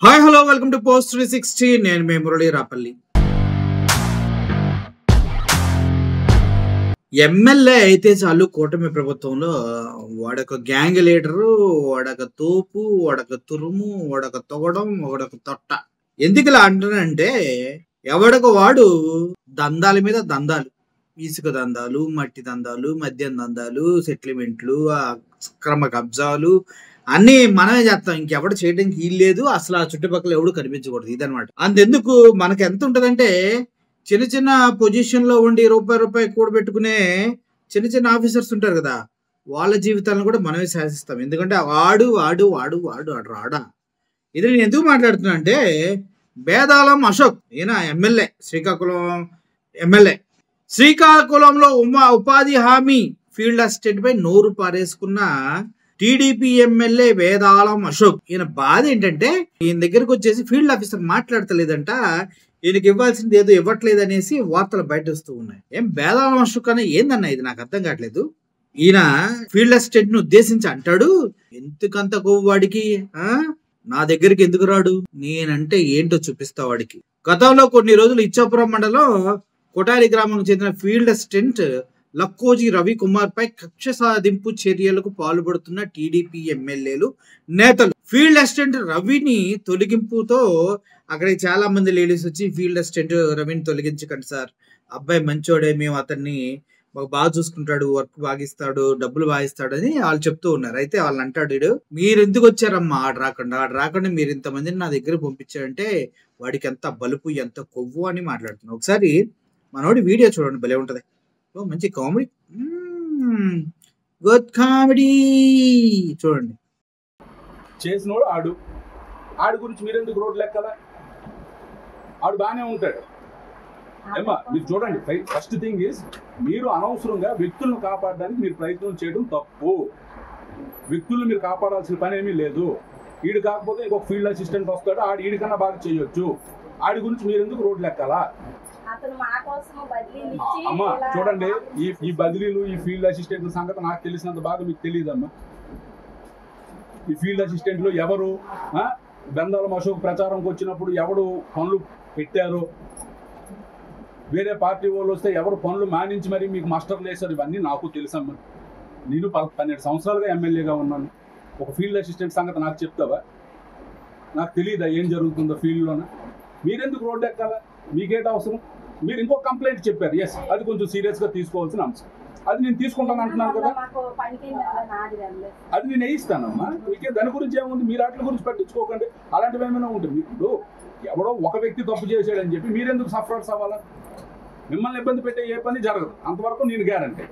Hi hello welcome to post 360. నేను మీ Murali Rapalli. MLA అయితే చాలు కూటమి ప్రభుత్వంలో వాడొక గ్యాంగ్ లీడరు, వాడొక తోపు, వాడొక తురుము, వాడొక తొగడం, వాడొక తొట్ట. ఎందుకు ఇలా అంటున్నానంటే ఎవడొక వాడు దందాల మీద దందాలు, ఇసుక దందాలు, మట్టి దందాలు, మద్యం దందాలు, సెటిల్మెంట్లు, అక్రమ కబ్జాలు అన్ని మనమే చేస్తాం. ఇంకెవడు చేయడానికి వీలు లేదు. అసలు ఆ చుట్టుపక్కల ఎవడు కనిపించకూడదు. ఇదనమాట. అంతెందుకు మనకి ఎంత ఉంటదంటే చిన్న చిన్న పొజిషన్ లో ఉండి రూపాయి కూడబెట్టుకునే చిన్న చిన్న ఆఫీసర్స్ ఉంటారు కదా, వాళ్ళ జీవితాలను కూడా మనమే శాసిస్తాం. ఎందుకంటే వాడు వాడు వాడు వాడు వాడు రాడా. ఇది నేను ఎందుకు మాట్లాడుతున్నా అంటే బేదాలం అశోక్, ఈయన ఎమ్మెల్యే, శ్రీకాకుళం ఎమ్మెల్యే. శ్రీకాకుళంలో ఉపాధి హామీ ఫీల్డ్ అసిస్టెంట్ పై నోరు పారేసుకున్న టీడీపీ ఎమ్మెల్యే వేదాలం అశోక్. ఈయన బాధ ఏంటంటే ఈయన దగ్గరకు వచ్చేసి ఫీల్డ్ ఆఫీసర్ మాట్లాడతలేదంట, ఈయనకి ఇవ్వాల్సింది ఏదో ఇవ్వట్లేదు అనేసి వార్తలు బయట వస్తూ ఉన్నాయి. ఏం వేదాలం అశోక్ అనే ఏందన్నా ఇది నాకు అర్థం కావట్లేదు. ఈయన ఫీల్డ్ అసిస్టెంట్ ను ఉద్దేశించి అంటాడు, ఎందుకంత కొవ్వు వాడికి, నా దగ్గరికి ఎందుకు రాడు, నేనంటే ఏంటో చూపిస్తా వాడికి. గతంలో కొన్ని రోజులు ఇచ్చాపురం మండలం కొటారి గ్రామానికి చెందిన ఫీల్డ్ అసిస్టెంట్ లక్కోజీ రవికుమార్ పై కక్ష సాధింపు చర్యలకు పాల్పడుతున్న టీడీపీ ఎమ్మెల్యేలు, నేతలు ఫీల్డ్ అసిస్టెంట్ రవిని తొలగింపుతో అక్కడ చాలా మంది లేడీస్ వచ్చి ఫీల్డ్ అసిస్టెంట్ రవిని తొలగించకండి సార్, అబ్బాయి మంచోడే, మేము అతన్ని బాగా చూసుకుంటాడు, వర్క్ బాగిస్తాడు, డబ్బులు బాగిస్తాడు అని వాళ్ళు చెప్తూ ఉన్నారు. అయితే వాళ్ళు అంటాడు, మీరు ఎందుకు వచ్చారమ్మా, ఆడు రాకుండా మీరు ఇంతమందిని నా దగ్గర పంపించారంటే వాడికి ఎంత బలుపు ఎంత కొవ్వు అని మాట్లాడుతున్నాం. ఒకసారి మనోడి వీడియో చూడండి, భలే ఉంటది. మంచి కామెడీ, గుడ్ కామెడీ చూడండి. చేసినోడు ఆడు గురించి మీరెందుకు రోడ్లు ఎక్కాలా? ఆడు బాగానే ఉంటాడు ఏమ్మా. మీరు చూడండి, ఫస్ట్ థింగ్ ఈజ్ మీరు అనవసరంగా వ్యక్తులను కాపాడడానికి మీరు ప్రయత్నం చేయడం తప్పు. వ్యక్తులను మీరు కాపాడాల్సిన పని ఏమీ లేదు. ఈడు కాకపోతే ఇంకొక ఫీల్డ్ అసిస్టెంట్ వస్తాడు, ఆడు ఈడికన్నా బాగా చేయొచ్చు. ఆడి గురించి మీరు ఎందుకు రోడ్లు ఎక్కాలా? అమ్మా చూడండి, ఈ బదిలీలు, ఈ ఫీల్డ్ అసిస్టెంట్ల సంగతి నాకు తెలిసినంత బాగా మీకు తెలియదమ్మా. ఈ ఫీల్డ్ అసిస్టెంట్లు ఎవరు, బెందాలం అశోక్ ప్రచారంకి వచ్చినప్పుడు ఎవడు పనులు పెట్టారు, వేరే పార్టీ వాళ్ళు వస్తే ఎవరు పనులు మానించి మరి మీకు మాస్టర్లు వేశారు, ఇవన్నీ నాకు తెలుసమ్మా. నేను 12 సంవత్సరాలుగా ఎమ్మెల్యేగా ఉన్నాను. ఒక ఫీల్డ్ అసిస్టెంట్ సంగతి నాకు చెప్తావా? నాకు తెలియదా ఏం జరుగుతుందో ఫీల్డ్లోన? మీరెందుకు రోడ్డు ఎక్కాలా? మీకేంటి అవసరం? మీరు ఇంకో కంప్లైంట్ చెప్పారు, ఎస్, అది కొంచెం సీరియస్గా తీసుకోవాల్సిన అంశం. అది నేను తీసుకుంటాను అంటున్నాను కదా, అది నేను వేయిస్తానమ్మా. మీకే దాని గురించి ఏముంది, మీరు వాటి గురించి పట్టించుకోకండి. అలాంటివి ఏమైనా ఉంటుంది. ఇప్పుడు ఎవడో ఒక వ్యక్తి తప్పు చేసాడని చెప్పి మీరెందుకు సఫరర్స్ అవ్వాలా? మిమ్మల్ని ఇబ్బంది పెట్టే ఏ పని జరగదు, అంతవరకు నేను గ్యారంటీ.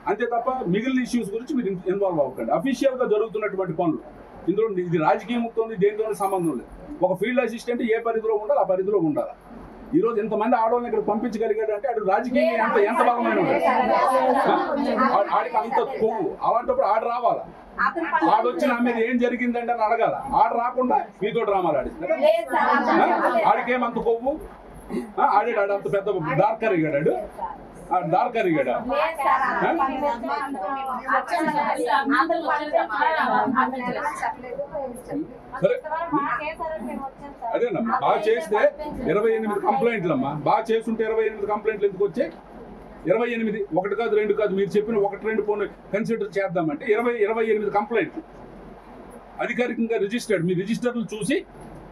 అంతే తప్ప మిగిలిన ఇష్యూస్ గురించి మీరు ఇన్వాల్వ్ అవ్వకండి. అఫీషియల్గా జరుగుతున్నటువంటి పనులు ఇందులో ఇది రాజకీయంతో దేనితోనే సంబంధం లేదు. ఒక ఫీల్డ్ అసిస్టెంట్ ఏ పరిధిలో ఉండాలి ఆ పరిధిలో ఉండాలి. ఈ రోజు ఎంతమంది ఆడవాళ్ళని ఇక్కడ పంపించగలిగాడు అంటే అటు రాజకీయంగా ఎంత బలమైన ఆడికి అంత కొవ్వు. అలాంటప్పుడు ఆడు రావాలా? ఆడొచ్చి నా మీద ఏం జరిగిందంటే అని అడగాల. ఆడు రాకుండా మీతో డ్రామాలు ఆడిస్తాడు. ఆడికేమంత కొవ్వు? ఆడాడు అంత పెద్ద డార్కర్ అయ్యాడు, డార్కర్ అయ్యాడు. సరే అదేనమ్మా, బాగా చేస్తే 28 కంప్లైంట్లు అమ్మా. బాగా చేస్తుంటే 28 కంప్లైంట్లు ఎందుకు వచ్చాయి? 28, 1 కాదు 2 కాదు, మీరు చెప్పిన 1-2 ఫోన్ కన్సిడర్ చేద్దామంటే 28 కంప్లైంట్లు అధికారికంగా రిజిస్టర్డ్. మీ రిజిస్టర్లు చూసి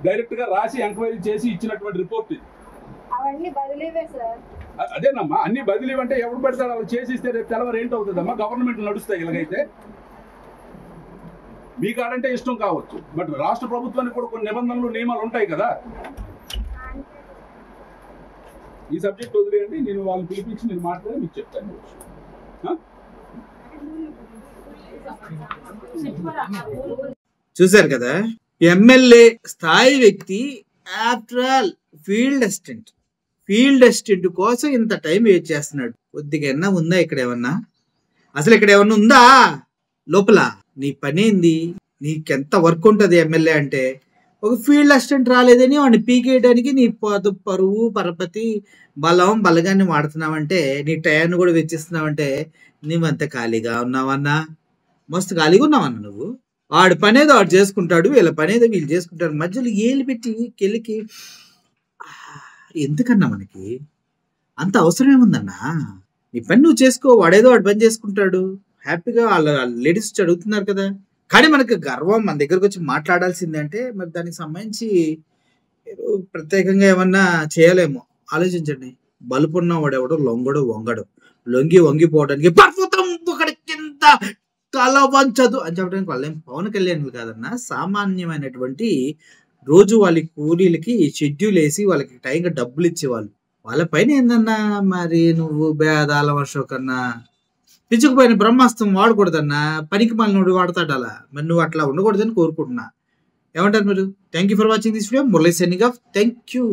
డైరెక్ట్గా రాసి ఎంక్వైరీ చేసి ఇచ్చినటువంటి రిపోర్ట్ ఇది. అదేనమ్మా, అన్ని బదిలీ అంటే ఎవరు పెడతాడు? అలా చేసిస్తే రేపు తెలవరు ఏంటవుతుందమ్మా? గవర్నమెంట్ నడుస్తాయి ఇలాగైతే. మీ కాడంటే ఇష్టం కావచ్చు, బట్ రాష్ట్ర ప్రభుత్వానికి కూడా కొన్ని నిబంధనలు నియమాలు ఉంటాయి కదా. ఈ సబ్జెక్ట్ వదిలేయండి, నేను వాళ్ళని పిలిపించి నేను మాట్లాడి మీకు చెప్తాను. చూశారు కదా, ఎమ్మెల్యే స్థాయి వ్యక్తి ఆఫ్టర్ ఆల్ ఫీల్డ్ అసిస్టెంట్ కోసం ఇంత టైం వేస్ట్ చేస్తున్నాడు. కొద్దిగా ఏమన్నా ఉందా ఇక్కడ? ఏమన్నా అసలు ఇక్కడ ఏమన్నా ఉందా లోపల? నీ పని ఏంది? నీకెంత వర్క్ ఉంటుంది ఎమ్మెల్యే అంటే? ఒక ఫీల్డ్ అసిస్టెంట్ రాలేదని వాడిని పీకేయడానికి నీ పరువు పరపతి బలగాన్ని వాడుతున్నావంటే, నీ టయాన్ని కూడా వెచ్చిస్తున్నావంటే నువ్వంత ఖాళీగా ఉన్నావన్నా? మస్తు ఖాళీగా ఉన్నావన్నా నువ్వు. ఆడి పనేదో ఆడు చేసుకుంటాడు, వీళ్ళ పనేదో వీళ్ళు చేసుకుంటారు. మధ్యలో ఏలు పెట్టి కెలికి ఎందుకన్నా మనకి అంత అవసరం ఏముందన్నా? నీ పని నువ్వు చేసుకో, వాడేదో వాడు పని చేసుకుంటాడు హ్యాపీగా. వాళ్ళ లేడీస్ వచ్చి అడుగుతున్నారు కదా. కానీ మనకి గర్వం, మన దగ్గరకు వచ్చి మాట్లాడాల్సిందంటే మరి దానికి సంబంధించి ఏదో ప్రత్యేకంగా ఏమన్నా చేయాలేమో ఆలోచించండి. బలుపున్న వాడెవడో లొంగడు వంగడు, లొంగి వంగిపోవడానికి పర్వతం ఒకటి కింద తల వంచదు అని చెప్పడానికి వాళ్ళేం పవన్ కళ్యాణ్లు కాదన్నా, సామాన్యమైనటువంటి రోజు వాళ్ళ కూలీలకి షెడ్యూల్ వేసి వాళ్ళకి టైంగా డబ్బులు ఇచ్చేవాళ్ళు. వాళ్ళ పైన ఏందన్నా మరి నువ్వు బేదాల వర్షం కన్నా పిచ్చుకుపోయిన బ్రహ్మాస్త్రం వాడకూడదన్నా. పనికి మాలినోడు వాడతాడు అలా. మరి నువ్వు అట్లా ఉండకూడదని కోరుకుంటున్నా. ఏమంటారు మీరు? Thank you for watching this video. Murali signing off. Thank you.